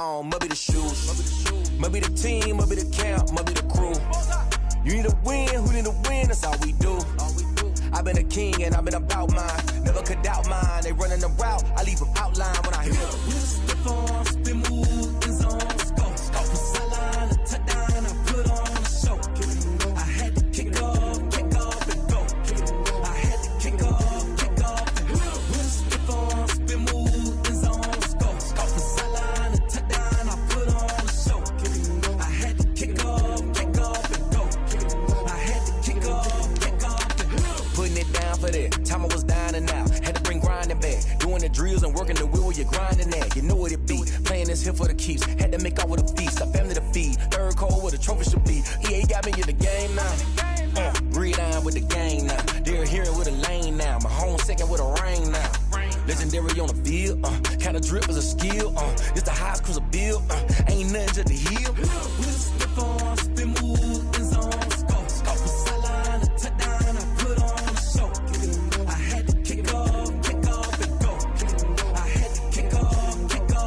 on, must be the shoes. Must be the team, must be the camp, must be the crew. You need a win, who need a win, that's all we do. I've been a king and I've been about mine. Never could doubt mine, they running the route, I leave them outline when I hear them. Step on, spin move, in zone, scope. Sideline, a touchdown, I put on a show. I had to kick off and go. I had to kick off and go. Step on, spin move, in zone, scope. Sideline, a touchdown, I put on a show. I had to kick off and go. I had to kick off and go. Putting it down for that, time I was down and out. Had to bring grinding back, doing the drills and working the wheel where you're grinding at. You know what it be, playing this here for the keeps. Had to make out with a feast, a family to feed. Third cold where the trophy should be. EA got me in the game now. Read on with the game now. They're hearing with a lane now. My home second with a rain now. Legendary on the field, kinda drip is a skill. It's the highest cruiser bill, ain't nothing just to heal. Step on, spin move, in zone, scope. Sideline, a touchdown, I put on a show. I had to kick off and go. I had to kick off and go.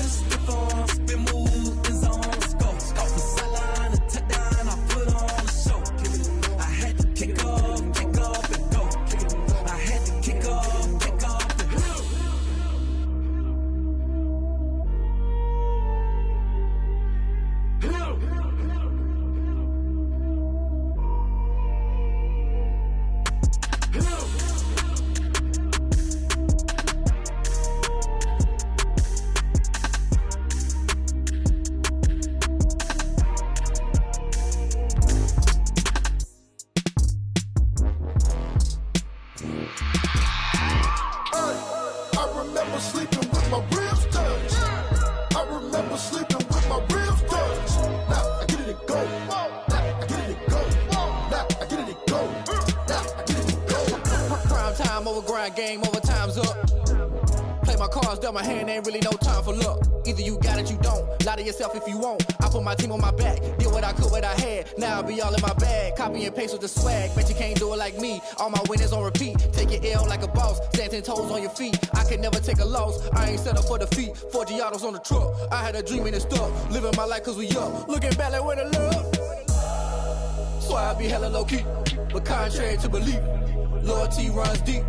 Step on, spin move, in zone, scope. Sideline, a touchdown, I put on a show. I had to kick off and go. I had to kick off and go. I remember sleeping with my ribs touched. I remember sleeping with my ribs touched. Now I get it and go. Now I get it and go. Now I get it and go. Now I get it and go. Prime time over grind game, over time's up. Play my cards, dealt my hand, ain't really no time for luck. Either you got it, you don't. Lie to yourself if you won't. I put my team on my back, did what I could, what I had. Now I be all in my bag, copy and paste with the swag. Bet you can't do it like me. All my winners on repeat. Take your L like a boss, stand 10 toes on your feet. I can never take a loss. I ain't set up for defeat. 4 Giottos on the truck. I had a dream and it stuck. Living my life cause we up. Looking back like where the love. So I be hella low key, but contrary to belief, loyalty runs deep.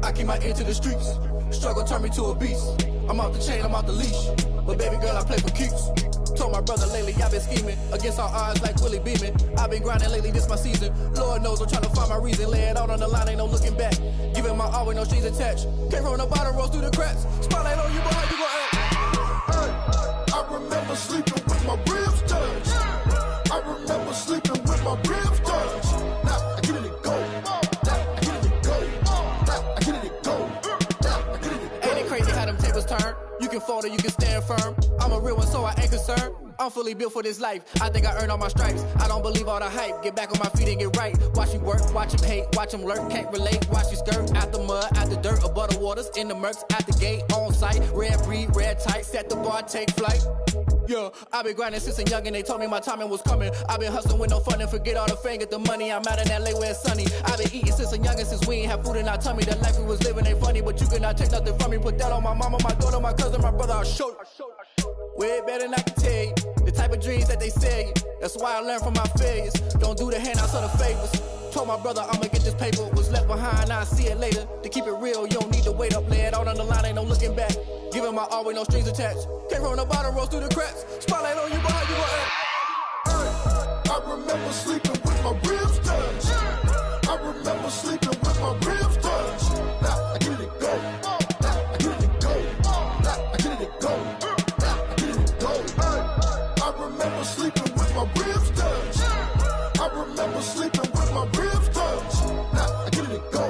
I keep my ear to the streets. Struggle turned me to a beast. I'm off the chain, I'm off the leash. But baby girl, I play for keeps. Told my brother lately, I've been scheming against all odds like Willie Beeman. I've been grinding lately, this my season. Lord knows I'm trying to find my reason. Lay it out on the line, ain't no looking back. Giving my all with no strings attached. Came from the bottom, rose through the cracks. Spotlight on you, boy, you gon' act. I remember sleeping with my ribs touched. I remember sleeping with my ribs touched. Now I get it and go. Now I get it and go. Now I get it and go. Now I get it and go. Ain't it crazy how them tables turn? You can fold or you can stand firm. I'm a real one, so I ain't concerned. I'm fully built for this life. I think I earned all my stripes. I don't believe all the hype. Get back on my feet and get right. Watch you work, watch him hate, watch him lurk. Can't relate, watch you skirt. Out the mud, out the dirt, above the waters, in the murks, at the gate, on site. Red breed, red tight, set the bar, take flight. Yeah, I been grinding since a young and they told me my timing was coming. I been hustling with no fun and forget all the fame, get the money. I'm out in LA where it's sunny. I been eating since a young and since we ain't have food in our tummy. The life we was living ain't funny, but you cannot take nothing from me. Put that on my mama, my daughter, my cousin, my brother, I'll show you. Way better than I can tell you. The type of dreams that they sell you. That's why I learned from my failures. Don't do the handouts or the favors. Told my brother I'ma get this paper. Was left behind, I'll see it later. To keep it real, you don't need to wait up. Lay it out on the line, ain't no looking back. Giving my all with no strings attached. Came from the bottom, rose through the cracks. Spotlight on you, boy, you gon' act. I remember sleeping with my ribs touched. I remember sleeping with my ribs touched. Now I get it and go. Now I get it and go. Now I get it and go. Now I get it and go. I remember sleeping with my ribs touched. I remember sleeping with my ribs touched. Now I get it and go.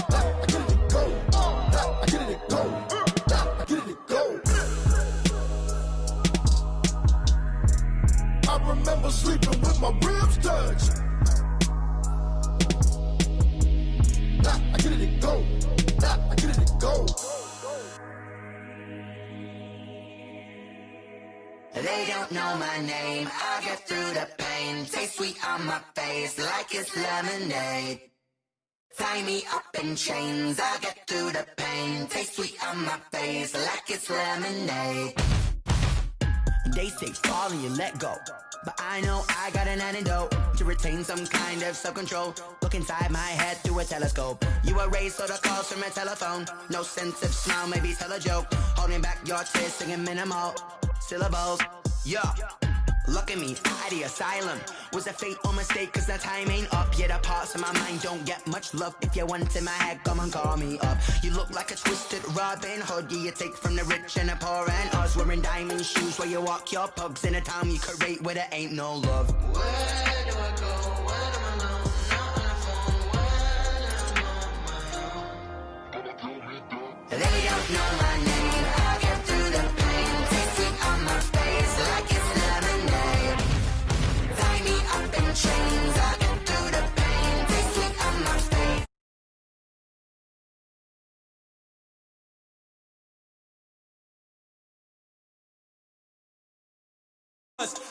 Now I get it and go. Now I get it and go. Now I get it and go. I remember sleeping with my ribs touched. Now I get it and go. Now I get it and go. They don't know my name, I get through the pain. Taste sweet on my face like it's lemonade. Tie me up in chains, I get through the pain. Taste sweet on my face like it's lemonade. They say fall and you let go, but I know I got an antidote to retain some kind of self-control. Look inside my head through a telescope. You erase all the calls from a telephone. No sense of smile, maybe tell a joke. Holding back your tears, singing minimal syllables. Yeah. Look at me, out of the asylum. Was a fate or mistake, cause the time ain't up. Yet the parts of my mind don't get much love. If you want in my head, come and call me up. You look like a twisted Robin Hood. Yeah, you take from the rich and the poor and us. Wearing diamond shoes where you walk your pugs. In a town you create where there ain't no love. Where do I go? Where am I now? Not on the phone. When I'm on my own. They don't know my name. I get through the pain. Tasting on my face like it's lemonade. Tie me up in chains. I get through the pain. Tasting on my face.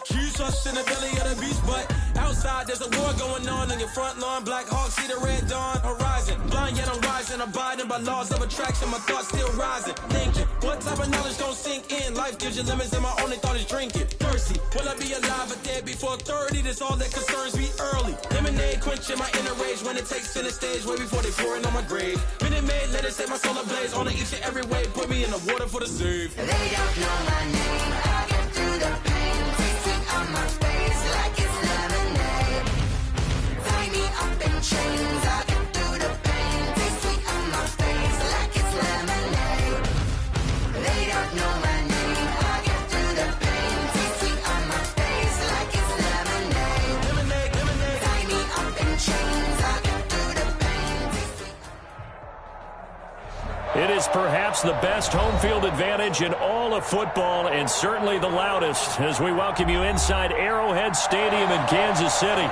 Choose us in the belly of the beast, but outside there's a war going on your front lawn. Black Hawk see the red dawn horizon. Blind yet I'm rising, abiding by laws of attraction. My thoughts still rising, thinking what type of knowledge don't sink in. Life gives you lemons and my only thought is drinking. Thirsty, will I be alive or dead before 30? That's all that concerns me early. Lemonade quenching my inner rage when it takes center stage way before they pour it on my grave. Minute Maid, let it set my soul ablaze on each and every way. Put me in the water for the save. They don't know my name. I get through the pain. On my face like it's lemonade. Tie me up in chains. I get through the pain. Taste sweet on my face like it's lemonade. They don't know my name. I get through the pain. Taste sweet on my face like it's lemonade. Lemonade, lemonade. Tie me up in chains. I get through the pain. Taste sweet. It is perhaps the best home field advantage in all of football, and certainly the loudest, as we welcome you inside Arrowhead Stadium in Kansas City.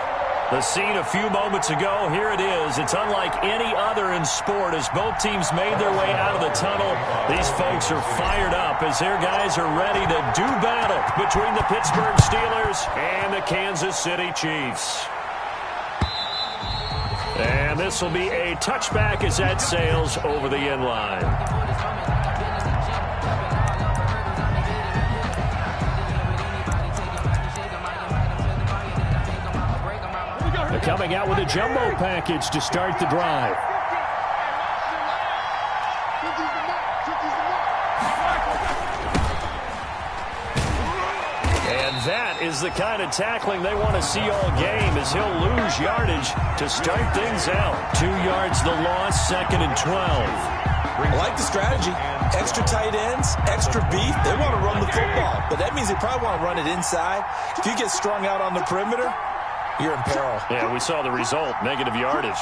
The scene a few moments ago, here it is. It's unlike any other in sport as both teams made their way out of the tunnel. These folks are fired up as their guys are ready to do battle between the Pittsburgh Steelers and the Kansas City Chiefs. And this will be a touchback as that sails over the end line. They're coming out with a jumbo package to start the drive. That is the kind of tackling they want to see all game, as he'll lose yardage to start things out. 2 yards the loss, 2nd and 12. I like the strategy. Extra tight ends, extra beef. They want to run the football, but that means they probably want to run it inside. If you get strung out on the perimeter, you're in peril. Yeah, we saw the result, negative yardage.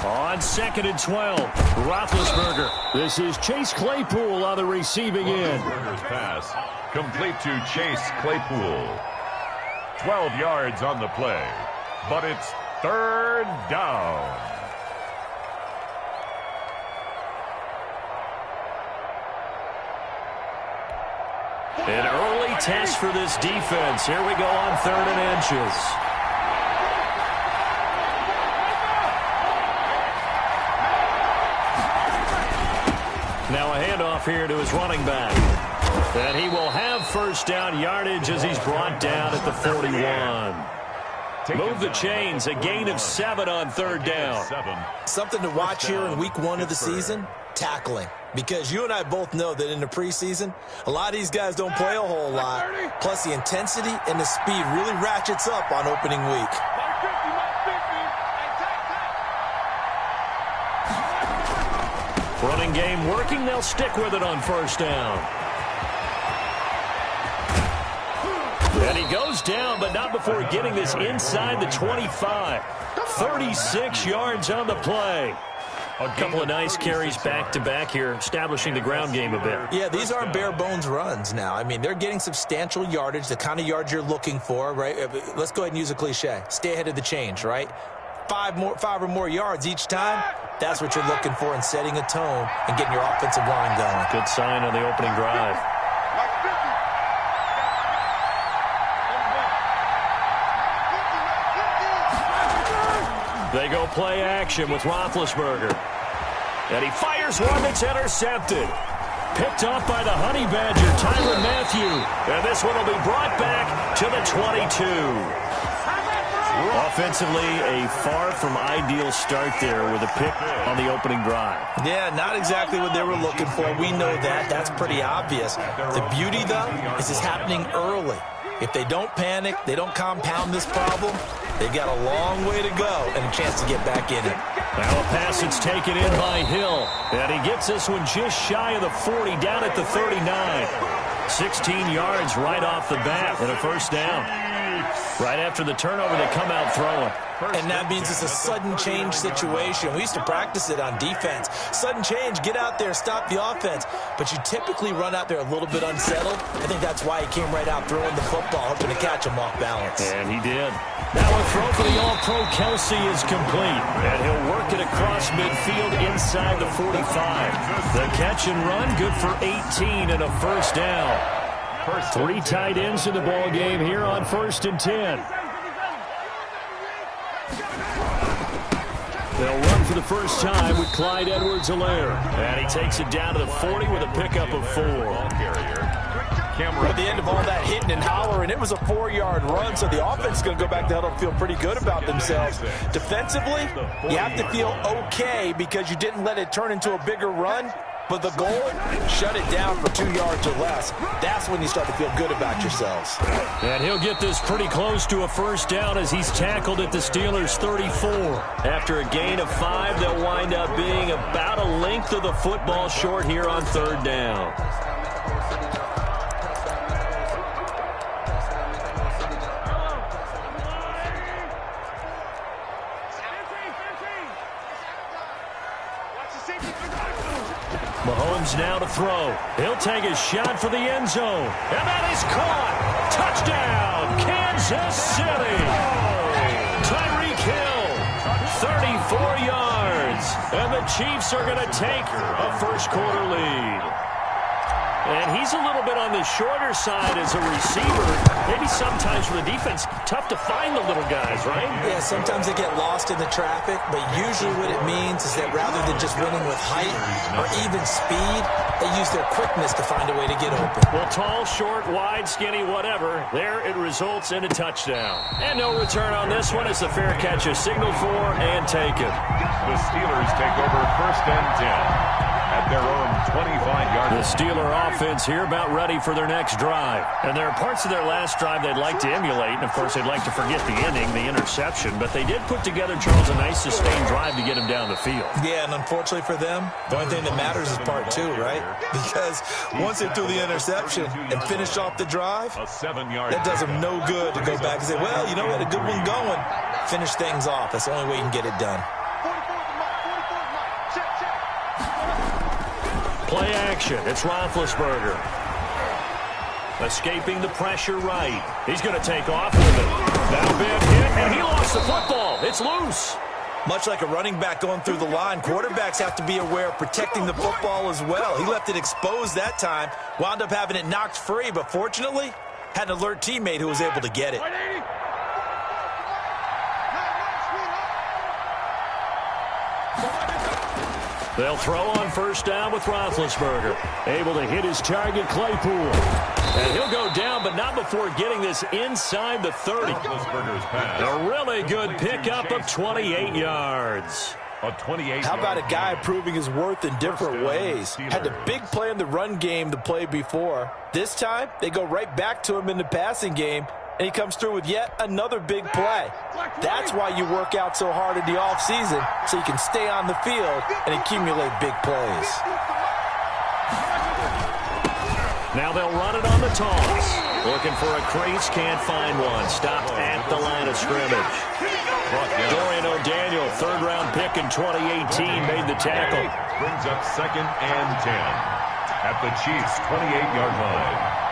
On 2nd and 12, Roethlisberger. This is Chase Claypool on the receiving end. Roethlisberger's pass complete to Chase Claypool. 12 yards on the play, but it's 3rd down. An early test for this defense. Here we go on 3rd and inches. Now a handoff here to his running back. And he will have first down yardage as he's brought down at the 41. Move the chains, a gain of 7 on 3rd down. Something to watch here in week 1 of the season, tackling. Because you and I both know that in the preseason, a lot of these guys don't play a whole lot. Plus the intensity and the speed really ratchets up on opening week. Running game working, they'll stick with it on 1st down. And he goes down, but not before getting this inside the 25. 36 yards on the play. A couple of nice carries back-to-back here, establishing the ground game a bit. Yeah, these aren't bare-bones runs now. I mean, they're getting substantial yardage, the kind of yards you're looking for, right? Let's go ahead and use a cliche. Stay ahead of the change, right? 5 or more yards each time, that's what you're looking for in setting a tone and getting your offensive line going. Good sign on the opening drive. They go play action with Roethlisberger. And he fires one that's intercepted. Picked off by the Honey Badger, Tyrann Mathieu. And this one will be brought back to the 22. Offensively, a far from ideal start there with a pick on the opening drive. Yeah, not exactly what they were looking for. We know that. That's pretty obvious. The beauty, though, is it's happening early. If they don't panic, they don't compound this problem, they've got a long way to go and a chance to get back in it. Now a pass that's taken in by Hill. And he gets this one just shy of the 40, down at the 39. 16 yards right off the bat and a first down. Right after the turnover, they come out throwing. And that means it's a sudden change situation. We used to practice it on defense. Sudden change, get out there, stop the offense. But you typically run out there a little bit unsettled. I think that's why he came right out throwing the football, hoping to catch him off balance. And he did. Now a throw for the All-Pro Kelsey is complete. And he'll work it across midfield inside the 45. The catch and run, good for 18 and a first down. 3 tight ends in the ball game here on 1st and 10. They'll run for the first time with Clyde Edwards-Helaire. And he takes it down to the 40 with a pickup of 4. At the end of all that hitting and hollering, it was a 4-yard run, so the offense is going to go back to huddle and feel pretty good about themselves. Defensively, you have to feel okay because you didn't let it turn into a bigger run. But the goal, shut it down for 2 yards or less. That's when you start to feel good about yourselves. And he'll get this pretty close to a first down as he's tackled at the Steelers' 34. After a gain of 5, they'll wind up being about a length of the football short here on 3rd down. Mahomes now to throw. He'll take a shot for the end zone. And that is caught. Touchdown, Kansas City. Tyreek Hill, 34 yards. And the Chiefs are going to take a first-quarter lead. And he's a little bit on the shorter side as a receiver. Maybe sometimes for the defense, tough to find the little guys, right? Yeah, sometimes they get lost in the traffic, but usually what it means is that rather than just winning with height or even speed, they use their quickness to find a way to get open. Well, tall, short, wide, skinny, whatever, there it results in a touchdown. And no return on this one as the fair catch is signaled for and taken. The Steelers take over 1st and 10. At their own 25-yard. The Steeler offense here about ready for their next drive. And there are parts of their last drive they'd like to emulate. And, of course, they'd like to forget the ending, the interception. But they did put together, Charles, a nice sustained drive to get him down the field. Yeah, and unfortunately for them, the only thing that matters is part 2, right? Because once they threw the interception and finished off the drive, that does them no good to go back and say, well, you know, we had a good one going. Finish things off. That's the only way you can get it done. Play action. It's Roethlisberger. Escaping the pressure right. He's going to take off with it. Now big hit, and he lost the football. It's loose. Much like a running back going through the line, quarterbacks have to be aware of protecting the football as well. He left it exposed that time, wound up having it knocked free, but fortunately, had an alert teammate who was able to get it. They'll throw on first down with Roethlisberger. Able to hit his target, Claypool. And he'll go down, but not before getting this inside the 30. A really good pickup of 28 yards. How about a guy proving his worth in different ways? Had the big play in the run game the play before. This time, they go right back to him in the passing game, and he comes through with yet another big play. That's why you work out so hard in the offseason, so you can stay on the field and accumulate big plays. Now they'll run it on the toss. Looking for a crease, can't find one. Stopped at the line of scrimmage. Dorian O'Daniel, 3rd-round pick in 2018, made the tackle. Brings up 2nd and 10 at the Chiefs' 28-yard line.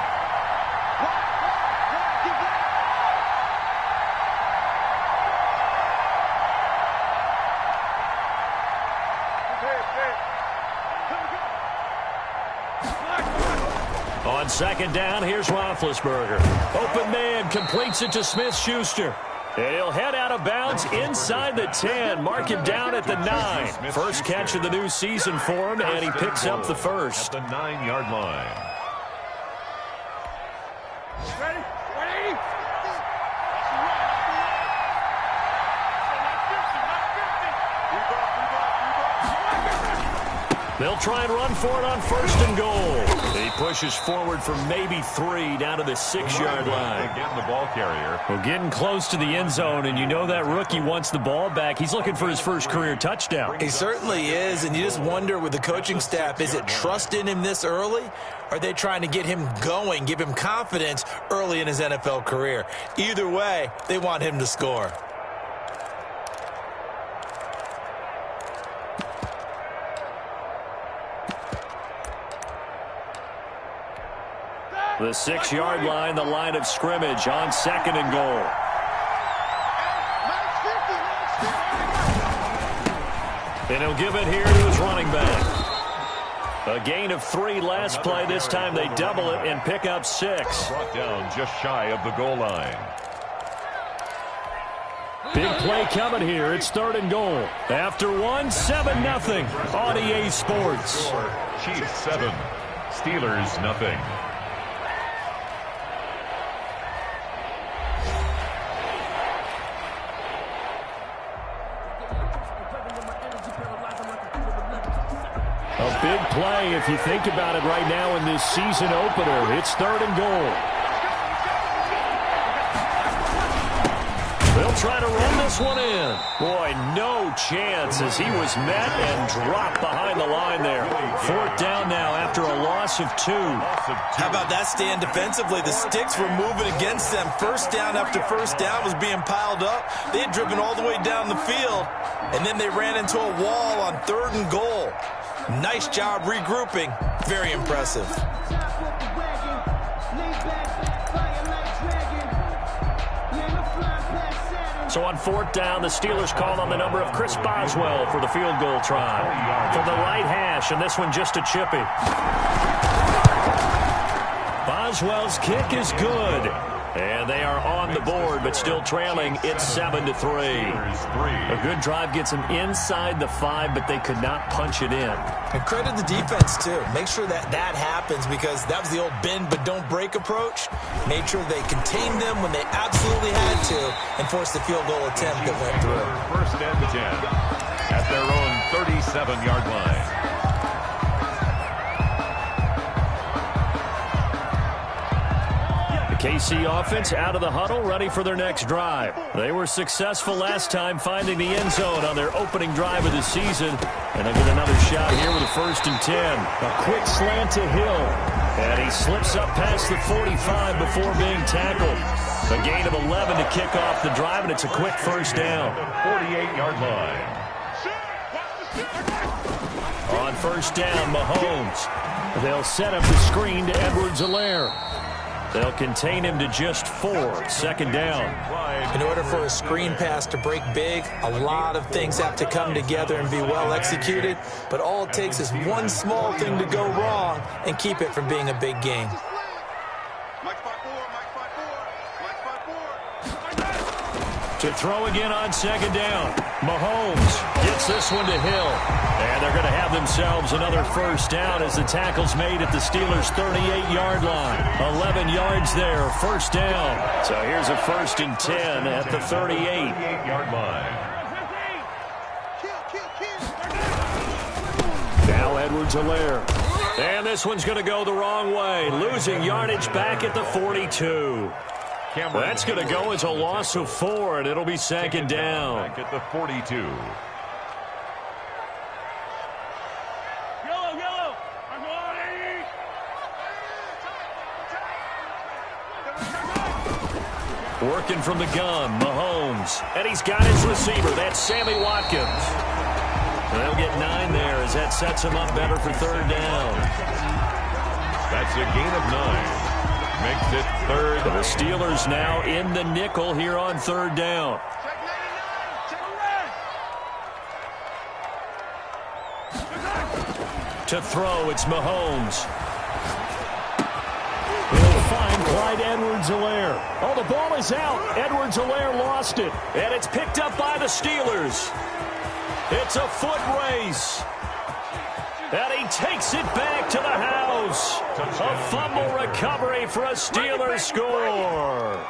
On 2nd down, here's Roethlisberger. Open man, completes it to Smith-Schuster. And he'll head out of bounds inside the 10. Mark him down at the 9. First catch of the new season for him, and he picks up the first. At the 9-yard line. Ready? They'll try and run for it on 1st and goal. He pushes forward for maybe 3 down to the 6-yard line. Again, the ball carrier. Well, getting close to the end zone, and you know that rookie wants the ball back. He's looking for his first career touchdown. He certainly is, and you just wonder with the coaching staff, is it trust in him this early? Or are they trying to get him going, give him confidence early in his NFL career? Either way, they want him to score. The 6-yard line, the line of scrimmage on 2nd and goal. And he'll give it here to his running back. A gain of 3 last play. This time they double it and pick up 6. Brought down just shy of the goal line. Big play coming here. It's 3rd and goal. After 1, 7-0 on EA Sports. Chiefs 7, Steelers nothing. A big play if you think about it right now in this season opener. It's 3rd and goal. They'll try to run this one in. Boy, no chance as he was met and dropped behind the line there. 4th down now after a loss of 2. How about that stand defensively? The sticks were moving against them. 1st down after 1st down was being piled up. They had driven all the way down the field, and then they ran into a wall on 3rd and goal. Nice job regrouping. Very impressive. So on 4th down, the Steelers called on the number of Chris Boswell for the field goal try. From the right hash, and this one just a chippy. Boswell's kick is good. And they are on the board, but still trailing. It's 7-3. A good drive gets them inside the 5, but they could not punch it in. And credit the defense, too. Make sure that happens, because that was the old bend but don't break approach. Made sure they contained them when they absolutely had to and forced the field goal attempt that went through. 1st and 10 at their own 37-yard line. KC offense out of the huddle, ready for their next drive. They were successful last time finding the end zone on their opening drive of the season. And they'll get another shot here with a 1st and 10. A quick slant to Hill. And he slips up past the 45 before being tackled. A gain of 11 to kick off the drive, and it's a quick 1st down. 48-yard line. On 1st down, Mahomes. They'll set up the screen to Edwards-Helaire. They'll contain him to just 4. 2nd down. In order for a screen pass to break big, a lot of things have to come together and be well executed. But all it takes is one small thing to go wrong and keep it from being a big game. To throw again on 2nd down. Mahomes gets this one to Hill. And they're going to have themselves another 1st down as the tackle's made at the Steelers' 38-yard line. 11 yards there, 1st down. So here's a 1st and 10 at the 38-yard line. Now Edwards-Helaire. And this one's going to go the wrong way. Losing yardage back at the 42. That's going to go as a loss of 4, and it'll be 2nd down. Back at the 42. Yellow. Working from the gun, Mahomes. And he's got his receiver. That's Sammy Watkins. And they'll get 9 there as that sets him up better for 3rd down. That's a gain of 9. Makes it 3rd. The Steelers now in the nickel here on 3rd down. To throw, it's Mahomes. He'll find Clyde Edwards-Helaire. Oh, the ball is out. Edwards-Helaire lost it. And it's picked up by the Steelers. It's a foot race. And he takes it back to the house. A fumble recovery for a Steelers score.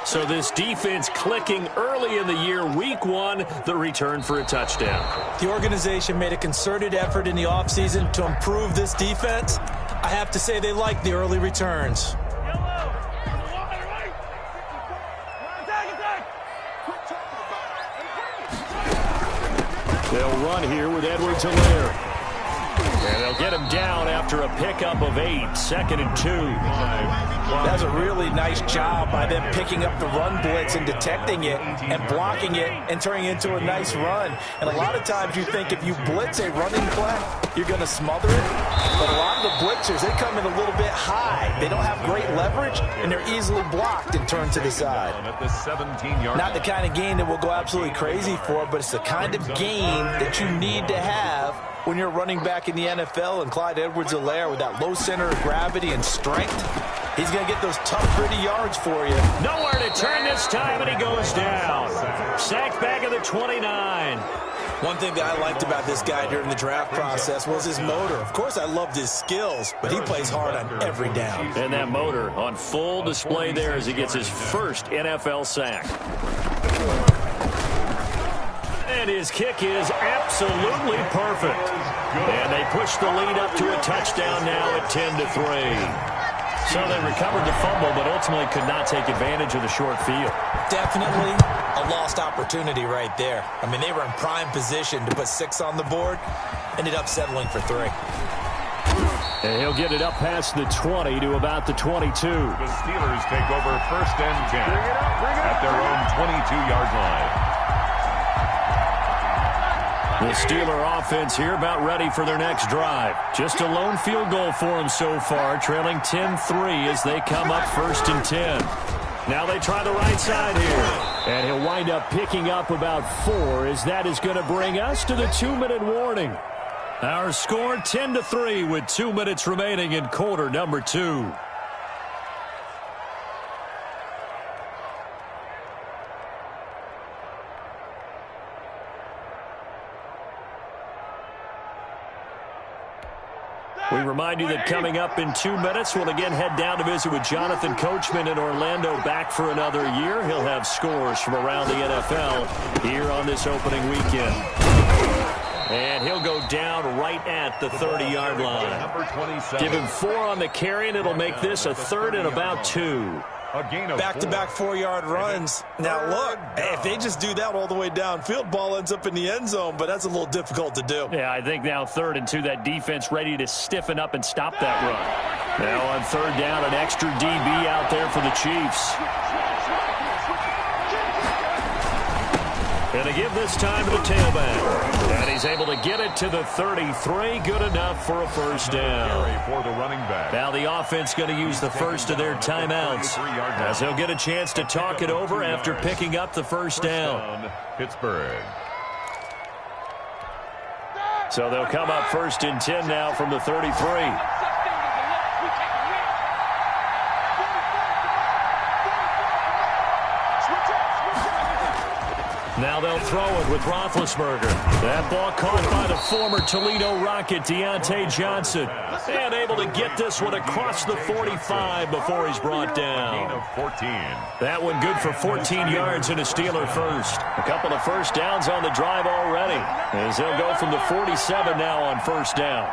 So this defense clicking early in the year, week one, the return for a touchdown. The organization made a concerted effort in the offseason to improve this defense. I have to say they like the early returns. They'll run here with Edwards-Helaire. And they'll get him down after a pickup of 8, 2nd and 2. That's a really nice job by them picking up the run blitz and detecting it and blocking it and turning it into a nice run. And a lot of times you think if you blitz a running play, you're going to smother it. But a lot of the blitzers, they come in a little bit high. They don't have great leverage, and they're easily blocked and turned to the side. Not the kind of game that we'll go absolutely crazy for, but it's the kind of game that you need to have when you're running back in the NFL. And Clyde Edwards-Helaire, with that low center of gravity and strength, he's going to get those tough, gritty yards for you. Nowhere to turn this time, and he goes down. Sacked back at the 29. One thing that I liked about this guy during the draft process was his motor. Of course, I loved his skills, but he plays hard on every down. And that motor on full display there as he gets his first NFL sack. And his kick is absolutely perfect. And they push the lead up to a touchdown now at 10-3. So they recovered the fumble, but ultimately could not take advantage of the short field. Definitely a lost opportunity right there. I mean, they were in prime position to put 6 on the board. Ended up settling for 3. And he'll get it up past the 20 to about the 22. The Steelers take over 1st and 10 at their own 22-yard line. The Steeler offense here about ready for their next drive. Just a lone field goal for them so far, trailing 10-3 as they come up 1st and 10. Now they try the right side here. And he'll wind up picking up about 4 as that is going to bring us to the 2-minute warning. Our score 10-3 with 2 minutes remaining in quarter number 2. We remind you that coming up in 2 minutes, we'll again head down to visit with Jonathan Coachman in Orlando, back for another year. He'll have scores from around the NFL here on this opening weekend. And he'll go down right at the 30-yard line. Give him 4 on the carry, and it'll make this a 3rd and about 2. Back-to-back 4-yard runs. Now, look, if they just do that all the way downfield, ball ends up in the end zone, but that's a little difficult to do. Yeah, I think now 3rd and 2, that defense ready to stiffen up and stop that run. Now on 3rd down, an extra DB out there for the Chiefs. And to give this time to the tailback. And he's able to get it to the 33. Good enough for a 1st down. For the running back. Now the offense going to use the first of their timeouts, as they'll get a chance to talk it over after picking up the 1st down. Pittsburgh. So they'll come up 1st and 10 now from the 33. Now they'll throw it with Roethlisberger. That ball caught by the former Toledo Rocket, Deontay Johnson. And able to get this one across the 45 before he's brought down. Gain of 14. That one good for 14 yards and a Steeler first. A couple of 1st downs on the drive already, as they'll go from the 47 now on 1st down.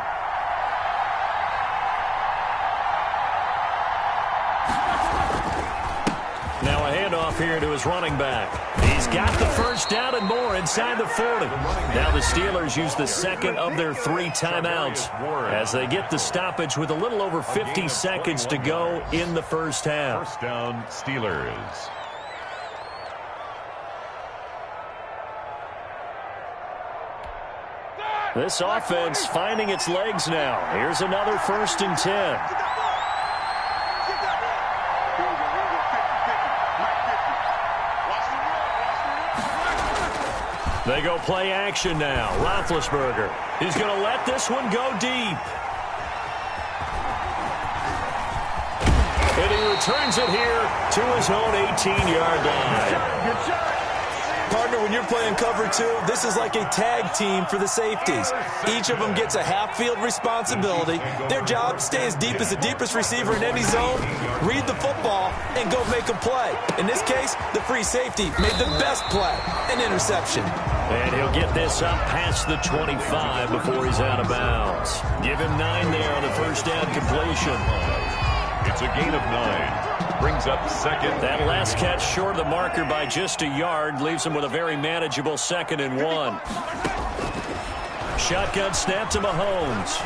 Now a handoff here to his running back. He's got the 1st down and more inside the 40. Now the Steelers use the 2nd of their 3 timeouts as they get the stoppage with a little over 50 seconds to go in the 1st half. 1st down, Steelers. This offense finding its legs now. Here's another 1st and 10. They go play action now. Roethlisberger is going to let this one go deep. And he returns it here to his own 18-yard line. Good shot. Partner, when you're playing cover 2, this is like a tag team for the safeties. Each of them gets a half-field responsibility. Their job, stay as deep as the deepest receiver in any zone, read the football, and go make a play. In this case, the free safety made the best play, an interception. And he'll get this up past the 25 before he's out of bounds. Give him 9 there on the first down completion. It's a gain of 9. Brings up second. That last catch short of the marker by just a yard leaves him with a very manageable 2nd and 1. Shotgun snap to Mahomes.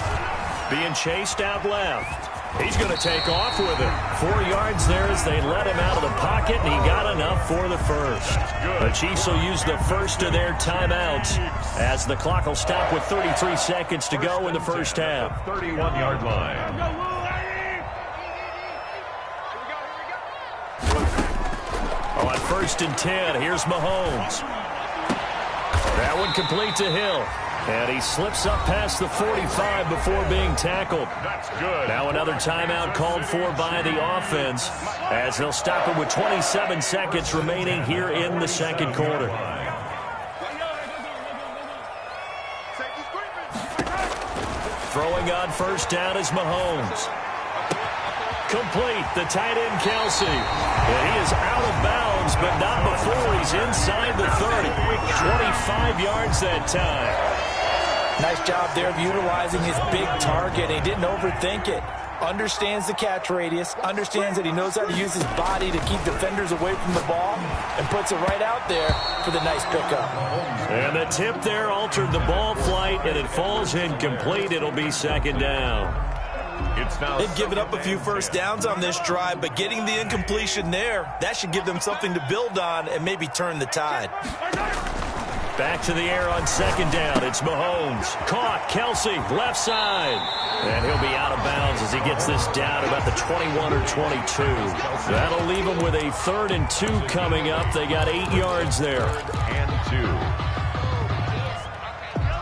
Being chased out left. He's going to take off with it. 4 yards there as they let him out of the pocket, and he got enough for the first. The Chiefs will use the first of their timeouts as the clock will stop with 33 seconds to go in the first half. 31-yard line. On 1st and 10, here's Mahomes. That one complete to Hill. And he slips up past the 45 before being tackled. That's good. Now another timeout called for by the offense as they'll stop it with 27 seconds remaining here in the second quarter. Throwing on first down is Mahomes. Complete, the tight end Kelsey. And he is out of bounds, but not before he's inside the 30. 25 yards that time. Nice job there of utilizing his big target. He didn't overthink it. Understands the catch radius, understands that he knows how to use his body to keep defenders away from the ball, and puts it right out there for the nice pickup. And the tip there altered the ball flight, and it falls incomplete. It'll be 2nd down. They've given up a few first downs on this drive, but getting the incompletion there, that should give them something to build on and maybe turn the tide. Back to the air on 2nd down. It's Mahomes. Caught. Kelsey, left side. And he'll be out of bounds as he gets this down about the 21 or 22. That'll leave him with a 3rd and 2 coming up. They got 8 yards there. 3rd and 2.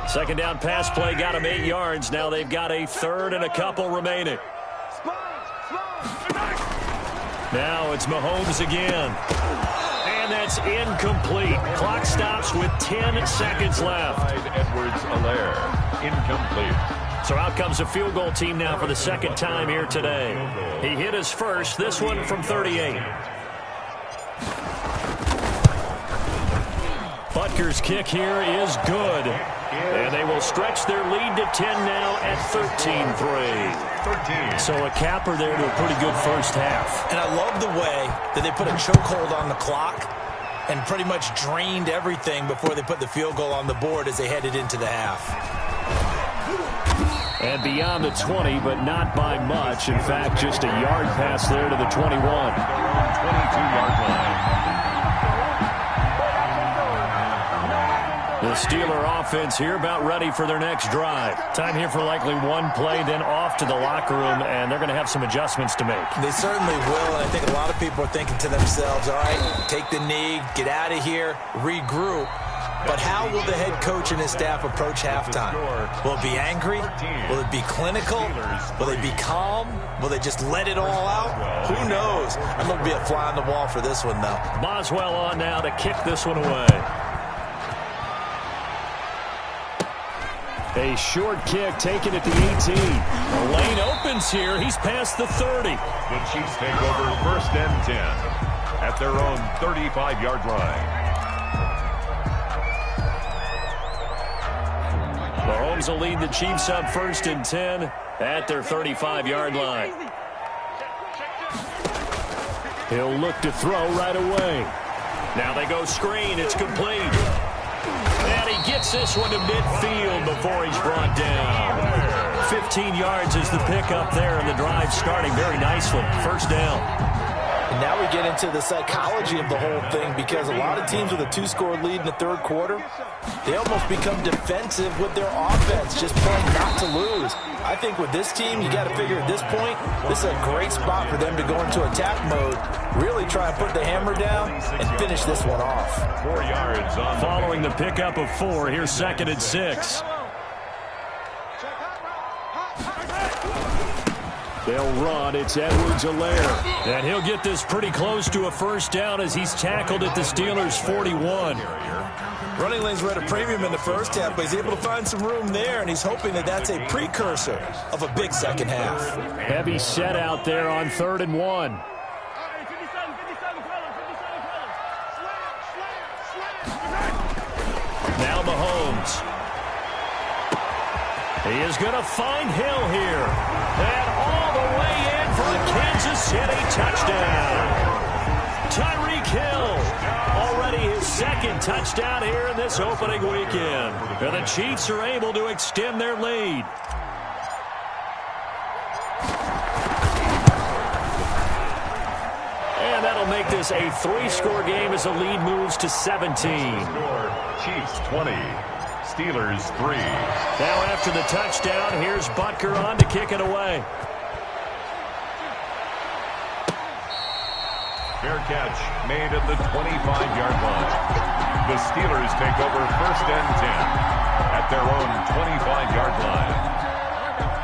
2nd down pass play got him 8 yards. Now they've got a 3rd and a couple remaining. Now it's Mahomes again. And that's incomplete. Clock stops with 10 seconds left. Edwards-Helaire, incomplete. So out comes a field goal team now for the 2nd time here today. He hit his first, this one from 38. Butker's kick here is good. And they will stretch their lead to 10 now at 13-3. So a capper there to a pretty good first half. And I love the way that they put a chokehold on the clock and pretty much drained everything before they put the field goal on the board as they headed into the half. And beyond the 20, but not by much. In fact, just a yard pass there to the 21. 22-yard line. The Steeler offense here about ready for their next drive. Time here for likely one play, then off to the locker room, and they're going to have some adjustments to make. They certainly will, and I think a lot of people are thinking to themselves, all right, take the knee, get out of here, regroup. But how will the head coach and his staff approach halftime? Will it be angry? Will it be clinical? Will they be calm? Will they just let it all out? Who knows? I'm going to be a fly on the wall for this one, though. Boswell on now to kick this one away. A short kick taken at the 18. The lane opens here. He's past the 30. The Chiefs take over 1st and 10 at their own 35-yard line. Mahomes will lead the Chiefs up 1st and 10 at their 35-yard line. He'll look to throw right away. Now they go screen. It's complete. And he gets this one to midfield before he's brought down. 15 yards is the pickup there, and the drive starting very nicely. 1st down. And now we get into the psychology of the whole thing, because a lot of teams with a 2-score lead in the 3rd quarter, they almost become defensive with their offense, just playing not to lose. I think with this team, you got to figure at this point, this is a great spot for them to go into attack mode, really try and put the hammer down and finish this one off. 4 yards on following the pickup of 4. Here's 2nd and 6. They'll run. It's Edwards-Helaire. And he'll get this pretty close to a first down as he's tackled at the Steelers' 41. Running lanes were at a premium in the first half, but he's able to find some room there, and he's hoping that that's a precursor of a big second half. Heavy set out there on 3rd and 1. Now Mahomes. He is going to find Hill here. And all the way in for a Kansas City touchdown. Tyreek Hill, already his second touchdown here in this opening weekend. And the Chiefs are able to extend their lead. And that'll make this a 3-score game as the lead moves to 17. Chiefs 20. Steelers 3. Now after the touchdown, here's Butker on to kick it away. Fair catch made at the 25-yard line. The Steelers take over 1st and 10 at their own 25-yard line.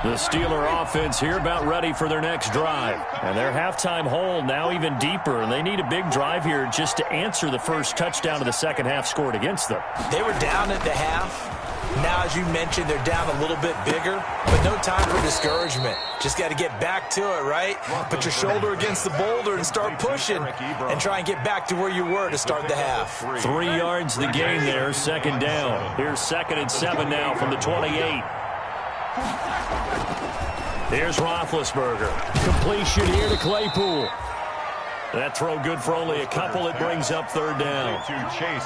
The Steeler offense here about ready for their next drive. And their halftime hole now even deeper. And they need a big drive here just to answer the first touchdown of the second half scored against them. They were down at the half. Now, as you mentioned, they're down a little bit bigger, but no time for discouragement. Just got to get back to it, right? Put your shoulder against the boulder and start pushing and try and get back to where you were to start the half. 3 yards the gain there, second down. Here's 2nd and 7 now from the 28. Here's Roethlisberger. Completion here to Claypool. That throw good for only a couple. It brings up 3rd down.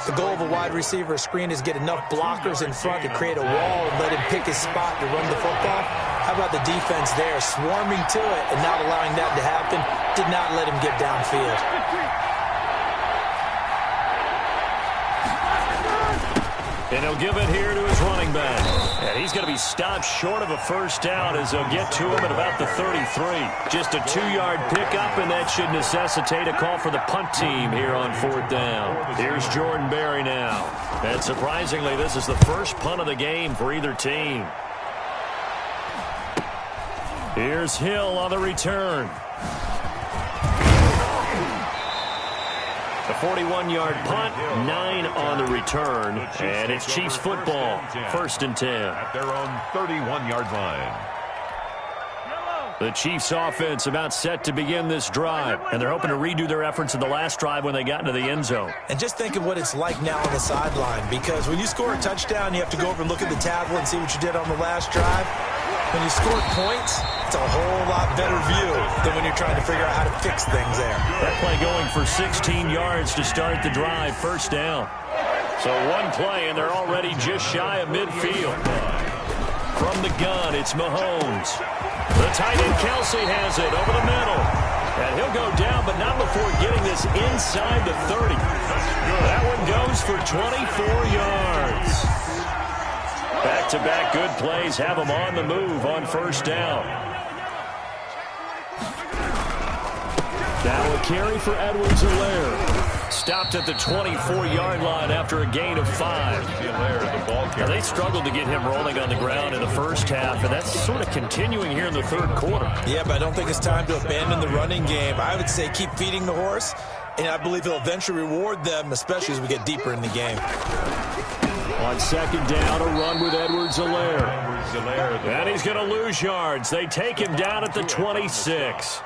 The goal of a wide receiver screen is get enough blockers in front to create a wall and let him pick his spot to run the football. How about the defense there, swarming to it and not allowing that to happen? Did not let him get downfield. And he'll give it here to his running back. And he's going to be stopped short of a first down as they'll get to him at about the 33. Just a 2-yard pickup, and that should necessitate a call for the punt team here on 4th down. Here's Jordan Berry now. And surprisingly, this is the first punt of the game for either team. Here's Hill on the return. A 41-yard punt, 9 on the return, and it's Chiefs football, 1st and 10. At their own 31-yard line. The Chiefs offense about set to begin this drive, and they're hoping to redo their efforts in the last drive when they got into the end zone. And just think of what it's like now on the sideline, because when you score a touchdown, you have to go over and look at the tablet and see what you did on the last drive. When you score points, it's a whole lot better view than when you're trying to figure out how to fix things there. That play going for 16 yards to start the drive, 1st down. So one play, and they're already just shy of midfield. From the gun, it's Mahomes. The tight end Kelsey has it over the middle. And he'll go down, but not before getting this inside the 30. That one goes for 24 yards. Back-to-back good plays have them on the move on 1st down. Now a carry for Edwards-Helaire. Stopped at the 24-yard line after a gain of 5. Now, they struggled to get him rolling on the ground in the first half, and that's sort of continuing here in the 3rd quarter. Yeah, but I don't think it's time to abandon the running game. I would say keep feeding the horse, and I believe he'll eventually reward them, especially as we get deeper in the game. On 2nd down, a run with Edwards-Helaire. And he's going to lose yards. They take him down at the 26.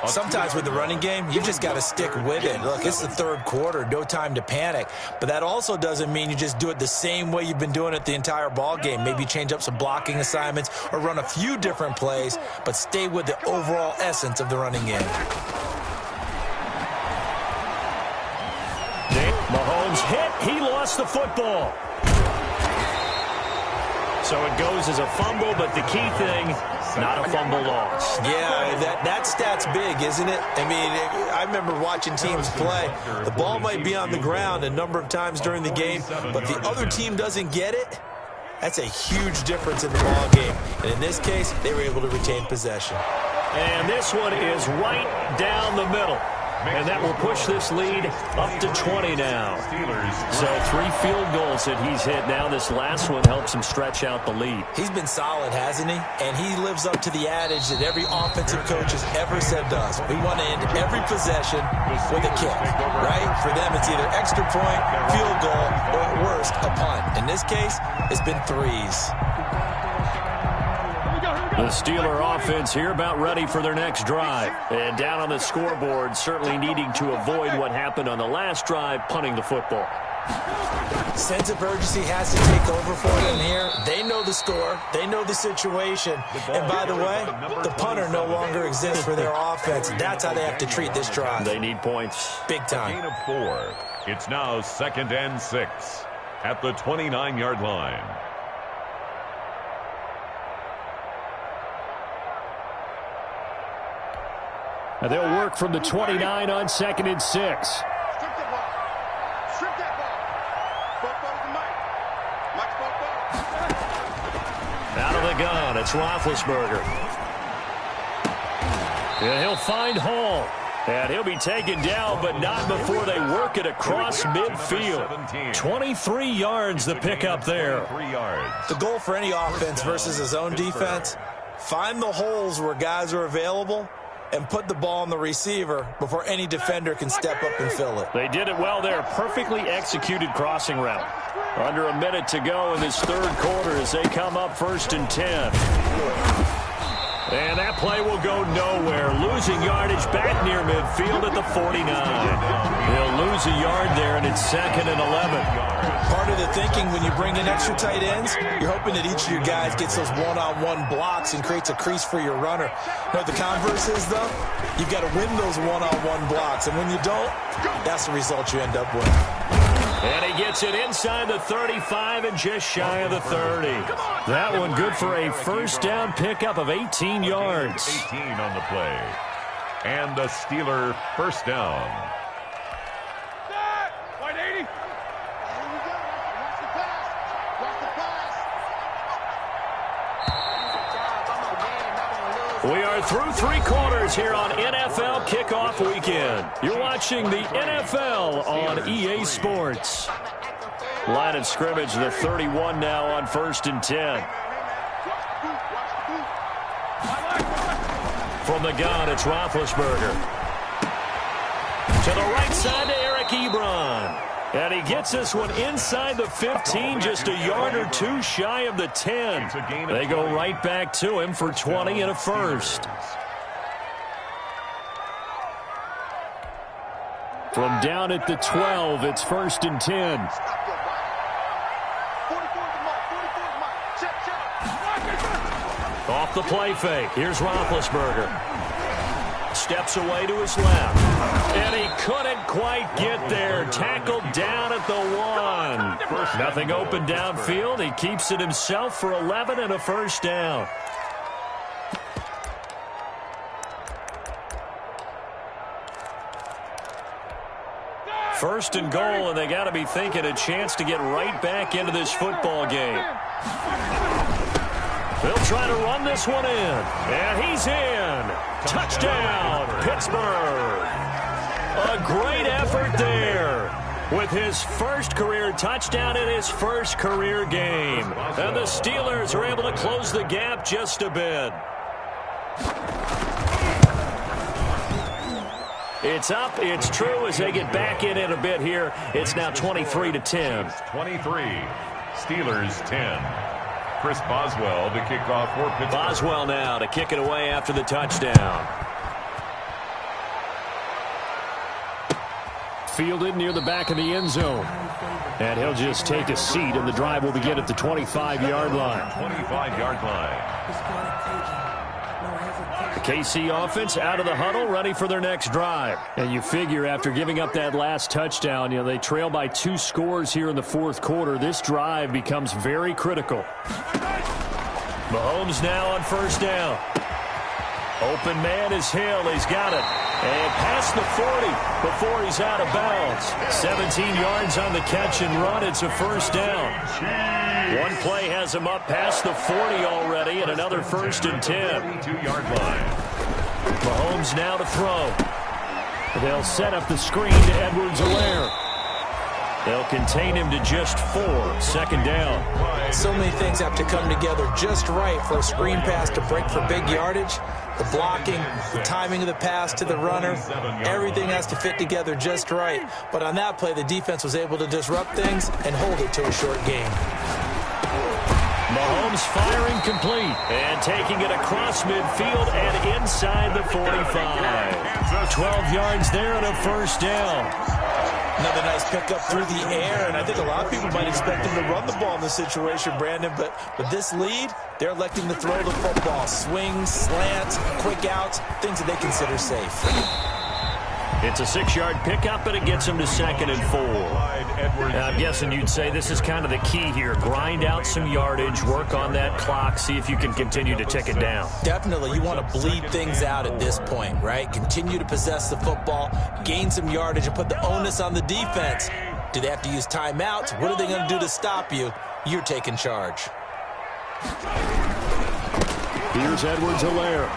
Sometimes with the running game, you just got to stick with it. Look, it's the 3rd quarter, no time to panic. But that also doesn't mean you just do it the same way you've been doing it the entire ball game. Maybe change up some blocking assignments or run a few different plays, but stay with the overall essence of the running game. Mahomes hit. He lost the football. So it goes as a fumble, but the key thing, not a fumble loss. Yeah, that stat's big, isn't it? I mean, I remember watching teams play. The ball might be on the ground a number of times during the game, but the other team doesn't get it. That's a huge difference in the ball game. And in this case, they were able to retain possession. And this one is right down the middle. And that will push this lead up to 20 now. So 3 field goals that he's hit now. This last one helps him stretch out the lead. He's been solid, hasn't he? And he lives up to the adage that every offensive coach has ever said to us. We want to end every possession with a kick, right? For them, it's either extra point, field goal, or at worst, a punt. In this case, it's been 3s. The Steeler offense here about ready for their next drive. And down on the scoreboard, certainly needing to avoid what happened on the last drive, punting the football. Sense of urgency has to take over for them here. They know the score. They know the situation. And by the way, the punter no longer exists for their offense. That's how they have to treat this drive. They need points. Big time. Gain of 4. It's now 2nd and 6 at the 29-yard line. And they'll work from the 29 on 2nd and 6. Strip the ball. Strip that ball. Both to Mike. Mike's both. Out of the gun, it's Roethlisberger. And he'll find Hall. And he'll be taken down, but not before they work it across midfield. 23 yards the pickup there. The goal for any offense versus his own defense, find the holes where guys are available and put the ball on the receiver before any defender can step up and fill it. They did it well there. Perfectly executed crossing route. Under a minute to go in this 3rd quarter as they come up 1st and 10. And that play will go nowhere. Losing yardage back near midfield at the 49. He'll lose a yard there, and it's 2nd and 11. Part of the thinking when you bring in extra tight ends, you're hoping that each of your guys gets those one-on-one blocks and creates a crease for your runner. You know what the converse is, though? You've got to win those one-on-one blocks, and when you don't, that's the result you end up with. And he gets it inside the 35 and just shy of the 30. That one good for a 1st down pickup of 18 yards. 18 on the play. And the Steeler 1st down. White 80. We are through 3 quarters here on NFL Kickoff Weekend. You're watching the NFL on EA Sports. Line of scrimmage, the 31 now on 1st and 10. From the gun, it's Roethlisberger. To the right side to Eric Ebron. And he gets this one inside the 15, just a yard or 2 shy of the 10. They go right back to him for 20 and a 1st. From down at the 12, it's 1st and 10. Off the play fake. Here's Roethlisberger. Steps away to his left. And he couldn't quite get there. Tackled down at the 1. Nothing open downfield. He keeps it himself for 11 and a 1st down. First and goal, and they got to be thinking a chance to get right back into this football game. They'll try to run this one in. And he's in. Touchdown, Pittsburgh. A great effort there with his 1st career touchdown in his 1st career game. And the Steelers are able to close the gap just a bit. It's up. It's true as they get back in it a bit here. It's now 23-10. 23. Steelers 10. Chris Boswell to kick off for Pittsburgh. Boswell now to kick it away after the touchdown. Fielded near the back of the end zone. And he'll just take a seat, and the drive will begin at the 25-yard line. 25-yard line. The KC offense out of the huddle, ready for their next drive. And you figure after giving up that last touchdown, they trail by 2 scores here in the 4th quarter. This drive becomes very critical. Mahomes now on 1st down. Open man is Hill. He's got it. And past the 40 before he's out of bounds. 17 yards on the catch and run. It's a 1st down. One play has him up past the 40 already, and another 1st and 10. 42-yard line. Mahomes now to throw. They'll set up the screen to Edwards-Helaire. They'll contain him to just 4. Second down. So many things have to come together just right for a screen pass to break for big yardage. The blocking, the timing of the pass to the runner, everything has to fit together just right. But on that play, the defense was able to disrupt things and hold it to a short game. Mahomes firing complete and taking it across midfield and inside the 45. 12 yards there and a first down. Another nice pickup through the air, and I think a lot of people might expect him to run the ball in this situation, Brandon, but with this lead, they're electing to throw the football. Swings, slants, quick outs, things that they consider safe. It's a 6-yard pickup, and it gets him to 2nd and 4. I'm guessing you'd say this is kind of the key here. Grind out some yardage, work on that clock, see if you can continue to tick it down. Definitely. You want to bleed things out at this point, right? Continue to possess the football, gain some yardage, and put the onus on the defense. Do they have to use timeouts? What are they going to do to stop you? You're taking charge. Here's Edwards-Helaire.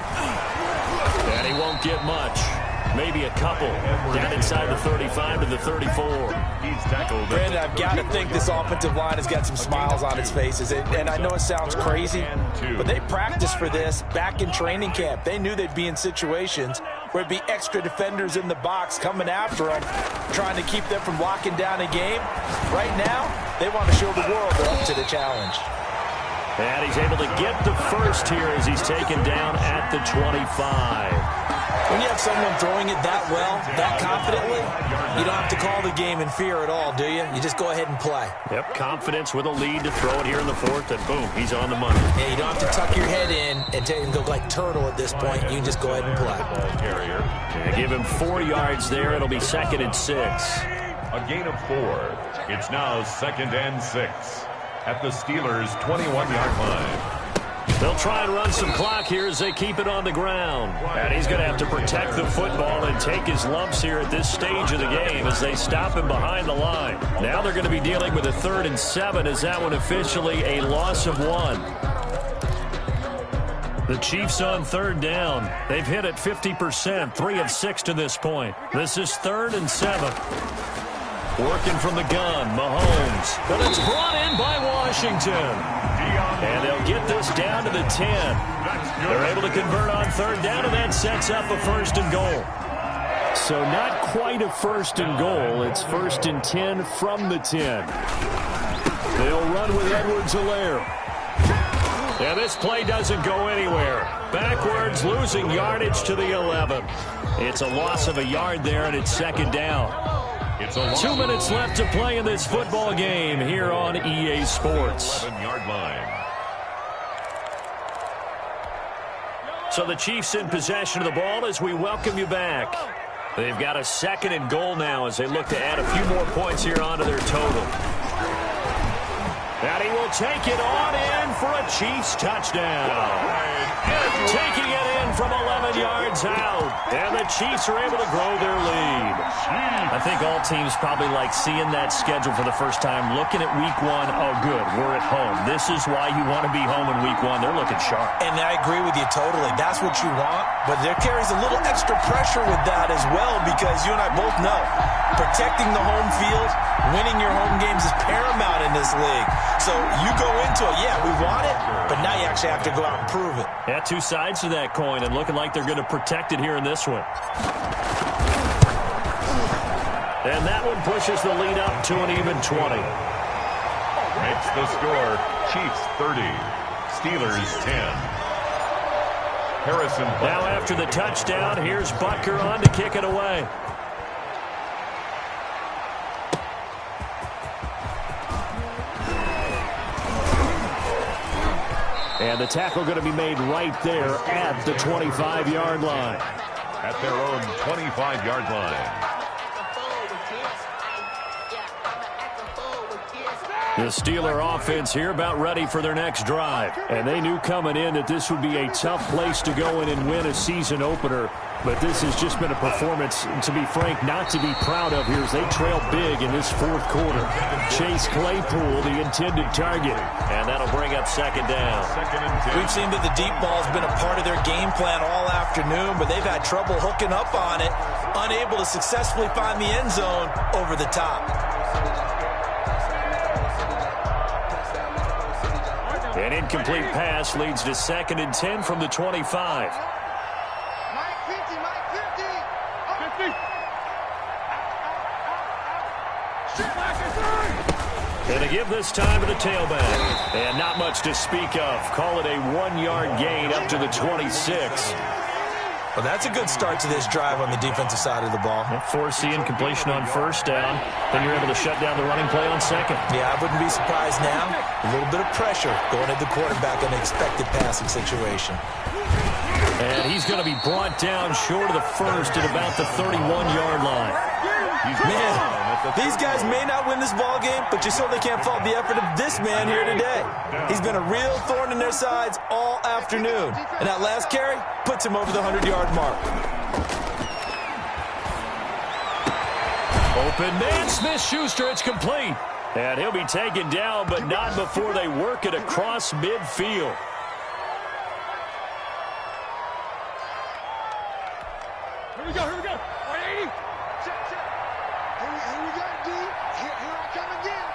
And he won't get much. Maybe a couple down inside the 35 to the 34. Brandon, I've got to think this offensive line has got some smiles on its faces. And I know it sounds crazy, but they practiced for this back in training camp. They knew they'd be in situations where it'd be extra defenders in the box coming after them, trying to keep them from locking down a game. Right now, they want to show the world they're up to the challenge. And he's able to get the first here as he's taken down at the 25. When you have someone throwing it that well, that confidently, you don't have to call the game in fear at all, do you? You just go ahead and play. Yep, confidence with a lead to throw it here in the 4th, and boom, he's on the money. Yeah, you don't have to tuck your head in and go like turtle at this point. You can just go ahead and play. Yeah, give him 4 yards there. It'll be 2nd and 6. A gain of 4. It's now 2nd and 6 at the Steelers' 21-yard line. They'll try and run some clock here as they keep it on the ground. And he's going to have to protect the football and take his lumps here at this stage of the game as they stop him behind the line. Now they're going to be dealing with a 3rd and 7 as that one officially a loss of 1. The Chiefs on 3rd down. They've hit it 50%, 3 of 6 to this point. This is 3rd and 7. Working from the gun, Mahomes. But it's brought in by Washington. And they'll get this down to the 10. They're able to convert on 3rd down, and that sets up a 1st and goal. So not quite a 1st and goal. It's 1st and 10 from the 10. They'll run with Edwards-Helaire. And this play doesn't go anywhere. Backwards, losing yardage to the 11. It's a loss of a yard there, and it's 2nd down. 2 minutes left to play in this football game here on EA Sports. 11-yard line. So the Chiefs in possession of the ball as we welcome you back. They've got a 2nd and goal now as they look to add a few more points here onto their total. And he will take it on in for a Chiefs touchdown. Taking it in from 11 yards out. And the Chiefs are able to grow their lead. I think all teams probably like seeing that schedule for the first time, looking at week 1. Oh, good, we're at home. This is why you want to be home in week 1. They're looking sharp. And I agree with you totally. That's what you want. But there carries a little extra pressure with that as well, because you and I both know protecting the home field, winning your home games is paramount in this league. So you go into it, yeah, we want it, but now you actually have to go out and prove it. Yeah, 2 sides to that coin, and looking like they're going to protect it here in this one. And that one pushes the lead up to an even 20. Makes the score Chiefs 30, Steelers 10. Harrison Butker. Now after the touchdown, here's Butker on to kick it away. And the tackle going to be made right there at the 25-yard line. At their own 25-yard line. The Steeler offense here about ready for their next drive. And they knew coming in that this would be a tough place to go in and win a season opener. But this has just been a performance, to be frank, not to be proud of here as they trail big in this fourth quarter. Chase Claypool, the intended target. And that'll bring up second down. We've seen that the deep ball has been a part of their game plan all afternoon, but they've had trouble hooking up on it, unable to successfully find the end zone over the top. An incomplete pass leads to 2nd and 10 from the 25. And to give this time to the tailback. And not much to speak of. Call it a 1-yard gain up to the 26. Well, that's a good start to this drive on the defensive side of the ball. Force the incompletion on first down. Then you're able to shut down the running play on second. Yeah, I wouldn't be surprised now. A little bit of pressure going at the quarterback in an expected passing situation. And he's going to be brought down short of the first at about the 31-yard line. Man, these guys may not win this ball game, but you certainly can't fault the effort of this man here today. He's been a real thorn in their sides all afternoon. And that last carry puts him over the 100-yard mark. Open man, Smith-Schuster, it's complete. And he'll be taken down, but not before they work it across midfield. Here we go, here we go. 180. Check. Here we go, D. Here I come again.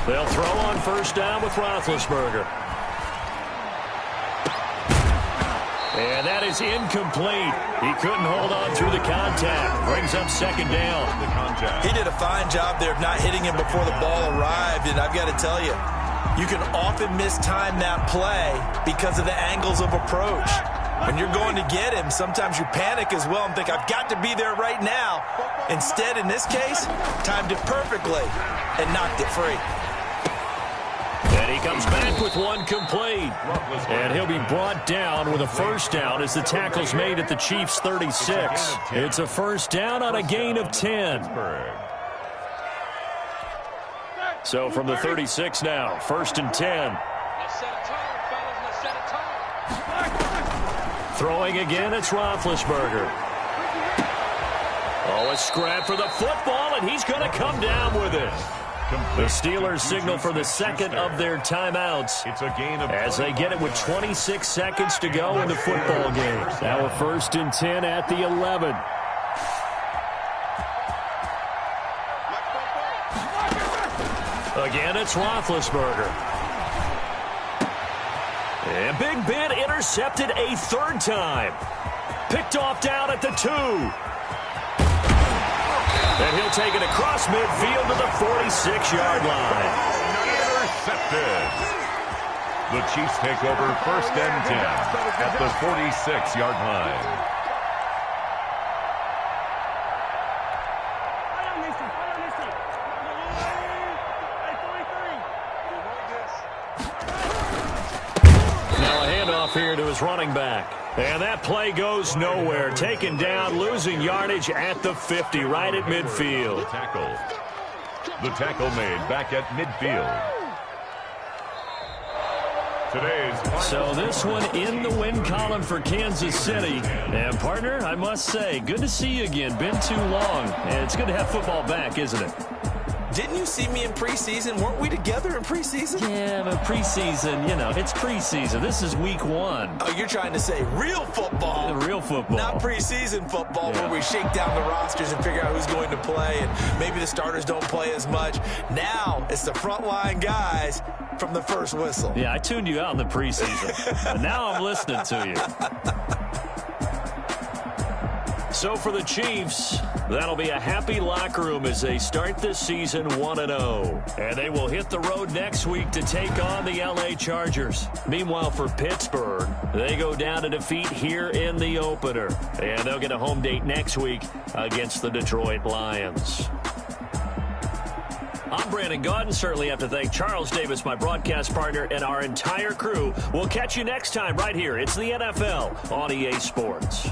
They'll throw on first down with Roethlisberger. And that is incomplete. He couldn't hold on through the contact. Brings up second down. He did a fine job there of not hitting him before the ball arrived, and I've got to tell you, you can often mistime that play because of the angles of approach. When you're going to get him, sometimes you panic as well and think, I've got to be there right now. Instead, in this case, timed it perfectly and knocked it free. And he comes back with one complete. And he'll be brought down with a first down as the tackle's made at the Chiefs' 36. It's a first down on a gain of 10. So from the 36 now, 1st and 10. Throwing again, it's Roethlisberger. Oh, a scrap for the football, and he's going to come down with it. The Steelers signal for the second of their timeouts as they get it with 26 seconds to go in the football game. Now a 1st and 10 at the 11. Again, it's Roethlisberger. And Big Ben intercepted a 3rd time. Picked off down at the 2. And he'll take it across midfield to the 46-yard line. Intercepted. The Chiefs take over 1st and 10 at the 46-yard line. Here to his running back. And that play goes nowhere. Taken down, losing yardage at the 50, right at midfield. The tackle made back at midfield. So this one in the win column for Kansas City. And, partner, I must say, good to see you again. Been too long. And it's good to have football back, isn't it? Didn't you see me in preseason? Weren't we together in preseason? Yeah, but preseason, you know, it's preseason. This is week 1. Oh, you're trying to say real football. Real football. Not preseason football where we shake down the rosters and figure out who's going to play, and maybe the starters don't play as much. Now it's the frontline guys from the first whistle. Yeah, I tuned you out in the preseason. But now I'm listening to you. So for the Chiefs, that'll be a happy locker room as they start this season 1-0. And they will hit the road next week to take on the LA Chargers. Meanwhile, for Pittsburgh, they go down to defeat here in the opener. And they'll get a home date next week against the Detroit Lions. I'm Brandon Gaudin. Certainly have to thank Charles Davis, my broadcast partner, and our entire crew. We'll catch you next time right here. It's the NFL on EA Sports.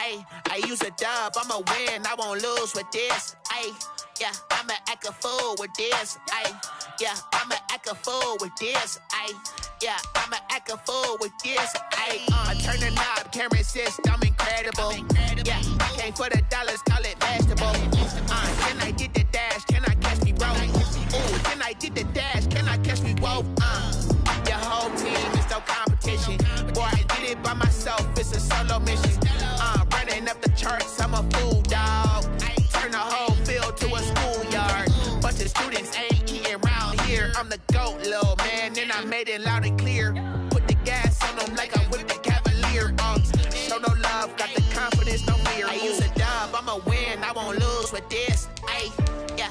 Ayy, I use a dub, I'ma win, I won't lose with this. Ayy, yeah, I'ma act a fool with this. Ayy, yeah, I'ma act a fool with this. Ayy, yeah, I'ma act a fool with this. Ayy, I turn the knob, can't resist, I'm incredible. Yeah, I came for the dollars, call it vegetable. Can I get the dash, can I catch me roll? Ooh, can I get the dash, can I catch me roll? Your whole team is no competition. Boy, I did it by myself, it's a solo mission. Running up the charts, I'm a fool, dog. Turn the whole field to a schoolyard. Bunch of students ain't eating round here. I'm the GOAT, little man, and I made it loud and clear. Put the gas on them like I'm with the Cavalier. Show no love, got the confidence, no fear. I use a dub, I'ma win, I won't lose with this. Ay, yeah.